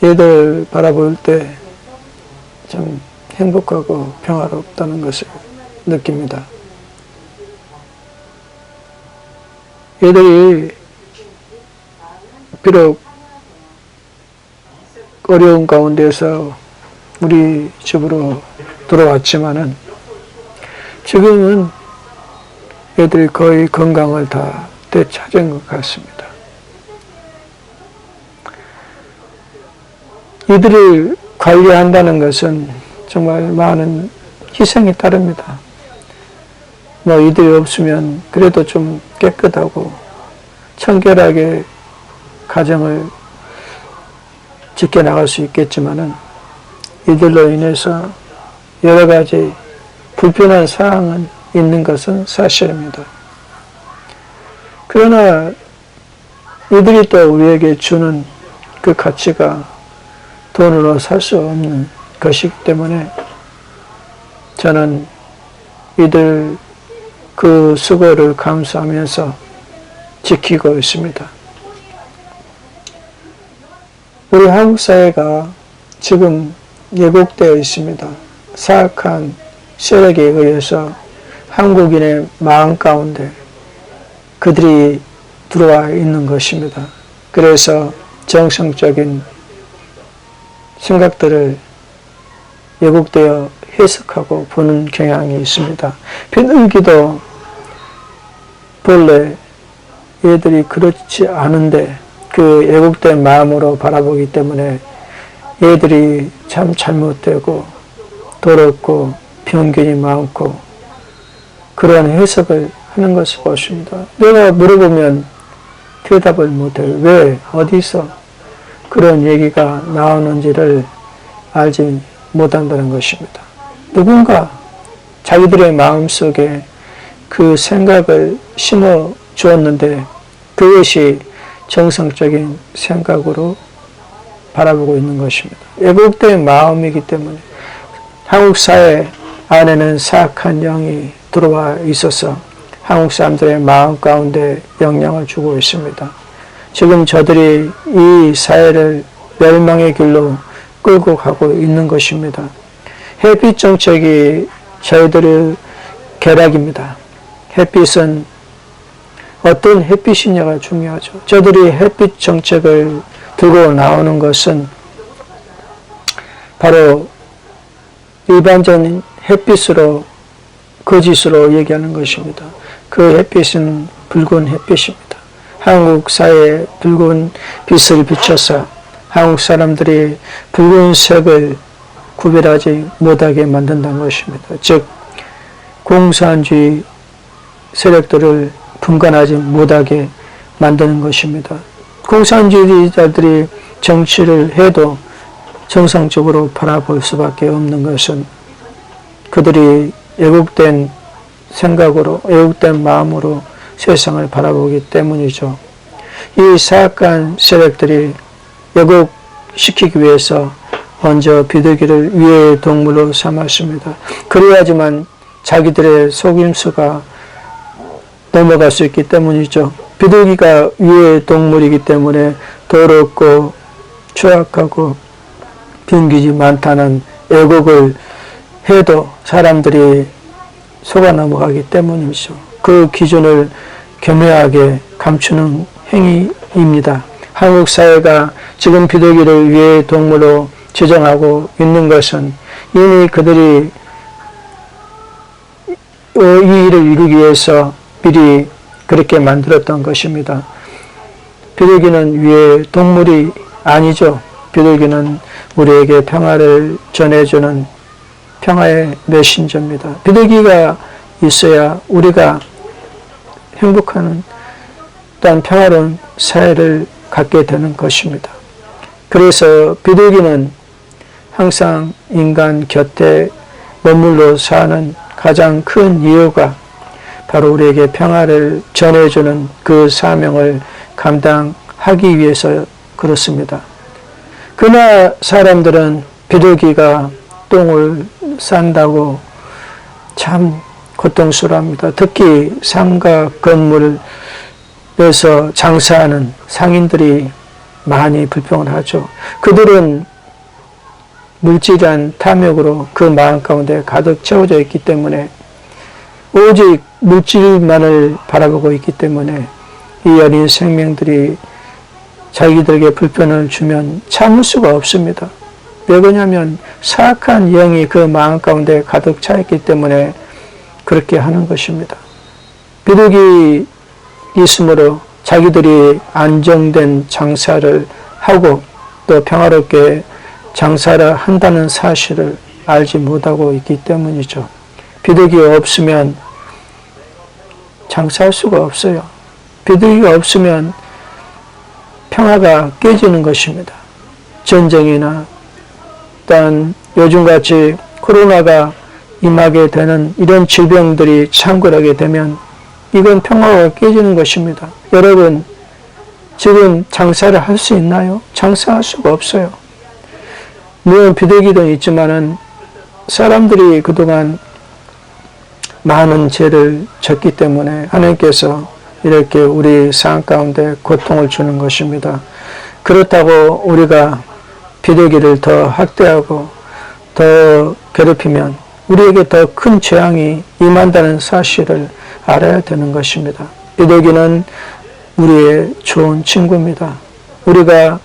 얘들 바라볼 때 참 행복하고 평화롭다는 것을 느낍니다. 얘들이 비록 어려운 가운데서 우리 집으로 들어왔지만은 지금은 얘들이 거의 건강을 다 되찾은 것 같습니다. 이들을 관리한다는 것은 정말 많은 희생이 따릅니다. 뭐 이들이 없으면 그래도 좀 깨끗하고 청결하게 가정을 지켜나갈 수 있겠지만은 이들로 인해서 여러 가지 불편한 사항은 있는 것은 사실입니다. 그러나 이들이 또 우리에게 주는 그 가치가 돈으로 살 수 없는 것이기 때문에 저는 이들 그 수고를 감수하면서 지키고 있습니다. 우리 한국 사회가 지금 왜곡되어 있습니다. 사악한 세력에 의해서 한국인의 마음 가운데 그들이 들어와 있는 것입니다. 그래서 정상적인 생각들을 왜곡되어 해석하고 보는 경향이 있습니다. 비둘기도 본래 얘들이 그렇지 않은데 그 왜곡된 마음으로 바라보기 때문에 얘들이 참 잘못되고 더럽고 편견이 많고 그런 해석을 하는 것을 보십니다. 내가 물어보면 대답을 못해요. 왜? 어디서 그런 얘기가 나오는지를 알지 못한다는 것입니다. 누군가 자기들의 마음속에 그 생각을 심어 주었는데 그것이 정상적인 생각으로 바라보고 있는 것입니다. 왜곡된 마음이기 때문에 한국 사회 안에는 사악한 영이 들어와 있어서 한국 사람들의 마음 가운데 영향을 주고 있습니다. 지금 저들이 이 사회를 멸망의 길로 끌고 가고 있는 것입니다. 햇빛 정책이 저희들의 계략입니다. 햇빛은 어떤 햇빛이냐가 중요하죠. 저들이 햇빛 정책을 들고 나오는 것은 바로 일반적인 햇빛으로 거짓으로 얘기하는 것입니다. 그 햇빛은 붉은 햇빛입니다. 한국 사회에 붉은 빛을 비춰서 한국 사람들이 붉은색을 구별하지 못하게 만든다는 것입니다. 즉 공산주의 세력들을 분간하지 못하게 만드는 것입니다. 공산주의자들이 정치를 해도 정상적으로 바라볼 수밖에 없는 것은 그들이 왜곡된 생각으로 왜곡된 마음으로 세상을 바라보기 때문이죠. 이 사악한 세력들이 왜곡시키기 위해서 먼저 비둘기를 위의 동물로 삼았습니다. 그래야지만 자기들의 속임수가 넘어갈 수 있기 때문이죠. 비둘기가 위의 동물이기 때문에 더럽고 추악하고 병기지 많다는 왜곡을 해도 사람들이 속아 넘어가기 때문이죠. 그 기준을 교묘하게 감추는 행위입니다. 한국 사회가 지금 비둘기를 위의 동물로 지정하고 있는 것은 이미 그들이 이 일을 이루기 위해서 미리 그렇게 만들었던 것입니다. 비둘기는 위의 동물이 아니죠. 비둘기는 우리에게 평화를 전해주는 평화의 메신저입니다. 비둘기가 있어야 우리가 행복한 또한 평화로운 사회를 갖게 되는 것입니다. 그래서 비둘기는 항상 인간 곁에 머물러 사는 가장 큰 이유가 바로 우리에게 평화를 전해주는 그 사명을 감당하기 위해서 그렇습니다. 그러나 사람들은 비둘기가 똥을 싼다고 참 고통스러워합니다. 특히 상가 건물에서 장사하는 상인들이 많이 불평을 하죠. 그들은 물질이란 탐욕으로 그 마음 가운데 가득 채워져 있기 때문에 오직 물질만을 바라보고 있기 때문에 이 어린 생명들이 자기들에게 불편을 주면 참을 수가 없습니다. 왜 그러냐면 사악한 영이 그 마음 가운데 가득 차 있기 때문에 그렇게 하는 것입니다. 비둘기 있으므로 자기들이 안정된 장사를 하고 또 평화롭게 장사를 한다는 사실을 알지 못하고 있기 때문이죠. 비둘기가 없으면 장사할 수가 없어요. 비둘기가 없으면 평화가 깨지는 것입니다. 전쟁이나 또한 요즘같이 코로나가 임하게 되는 이런 질병들이 창궐하게 되면 이건 평화가 깨지는 것입니다. 여러분, 지금 장사를 할 수 있나요? 장사할 수가 없어요. 물론 비둘기도 있지만은 사람들이 그동안 많은 죄를 졌기 때문에 하나님께서 이렇게 우리 삶 가운데 고통을 주는 것입니다. 그렇다고 우리가 비둘기를 더 학대하고 더 괴롭히면 우리에게 더 큰 재앙이 임한다는 사실을 알아야 되는 것입니다. 비둘기는 우리의 좋은 친구입니다. 우리가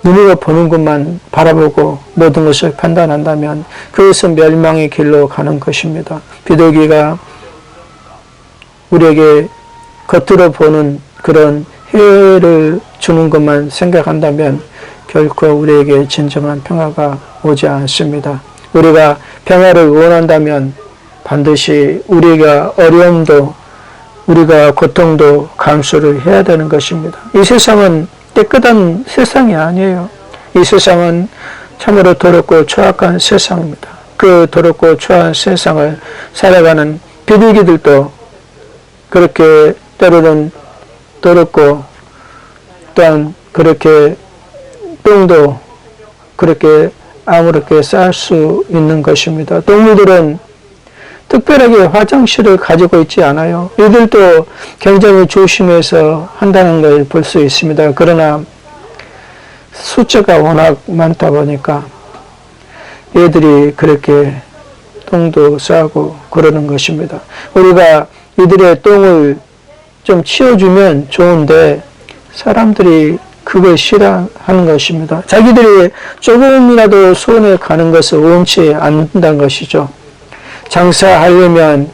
눈으로 보는 것만 바라보고 모든 것을 판단한다면 그것은 멸망의 길로 가는 것입니다. 비둘기가 우리에게 겉으로 보는 그런 해를 주는 것만 생각한다면 결코 우리에게 진정한 평화가 오지 않습니다. 우리가 평화를 원한다면 반드시 우리가 어려움도 우리가 고통도 감수를 해야 되는 것입니다. 이 세상은 깨끗한 세상이 아니에요. 이 세상은 참으로 더럽고 추악한 세상입니다. 그 더럽고 추악한 세상을 살아가는 비둘기들도 그렇게 때로는 더럽고 또한 그렇게 똥도 그렇게 아무렇게 쌀 수 있는 것입니다. 동물들은 특별하게 화장실을 가지고 있지 않아요. 이들도 굉장히 조심해서 한다는 걸 볼 수 있습니다. 그러나 숫자가 워낙 많다 보니까 얘들이 그렇게 똥도 싸고 그러는 것입니다. 우리가 이들의 똥을 좀 치워주면 좋은데 사람들이 그걸 싫어하는 것입니다. 자기들이 조금이라도 손에 가는 것을 원치 않는다는 것이죠. 장사하려면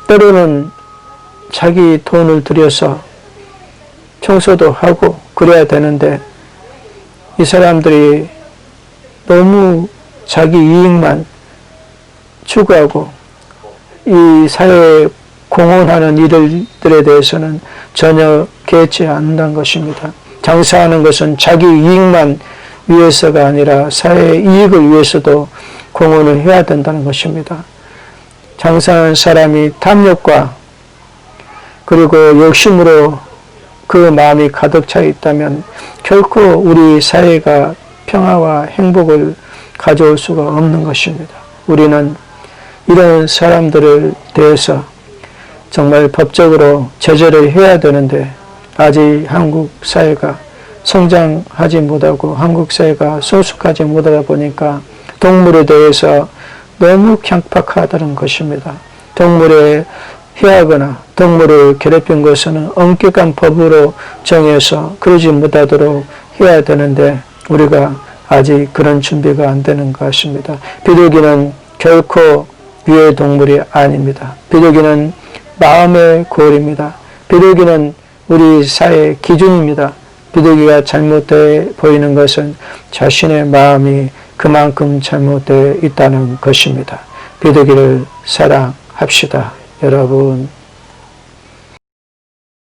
때로는 자기 돈을 들여서 청소도 하고 그래야 되는데 이 사람들이 너무 자기 이익만 추구하고 이 사회에 공헌하는 일들에 대해서는 전혀 개의치 않는다는 것입니다. 장사하는 것은 자기 이익만 위해서가 아니라 사회의 이익을 위해서도 공헌을 해야 된다는 것입니다. 장사하는 사람이 탐욕과 그리고 욕심으로 그 마음이 가득 차 있다면 결코 우리 사회가 평화와 행복을 가져올 수가 없는 것입니다. 우리는 이런 사람들을 대해서 정말 법적으로 제재를 해야 되는데 아직 한국 사회가 성장하지 못하고 한국 사회가 성숙하지 못하다 보니까 동물에 대해서 너무 강팍하다는 것입니다. 동물에 해하거나 동물을 괴롭힌 것은 엄격한 법으로 정해서 그러지 못하도록 해야 되는데 우리가 아직 그런 준비가 안 되는 것입니다. 비둘기는 결코 위의 동물이 아닙니다. 비둘기는 마음의 고울입니다. 비둘기는 우리 사회의 기준입니다. 비둘기가 잘못되어 보이는 것은 자신의 마음이 그만큼 잘못되어 있다는 것입니다. 비둘기를 사랑합시다. 여러분.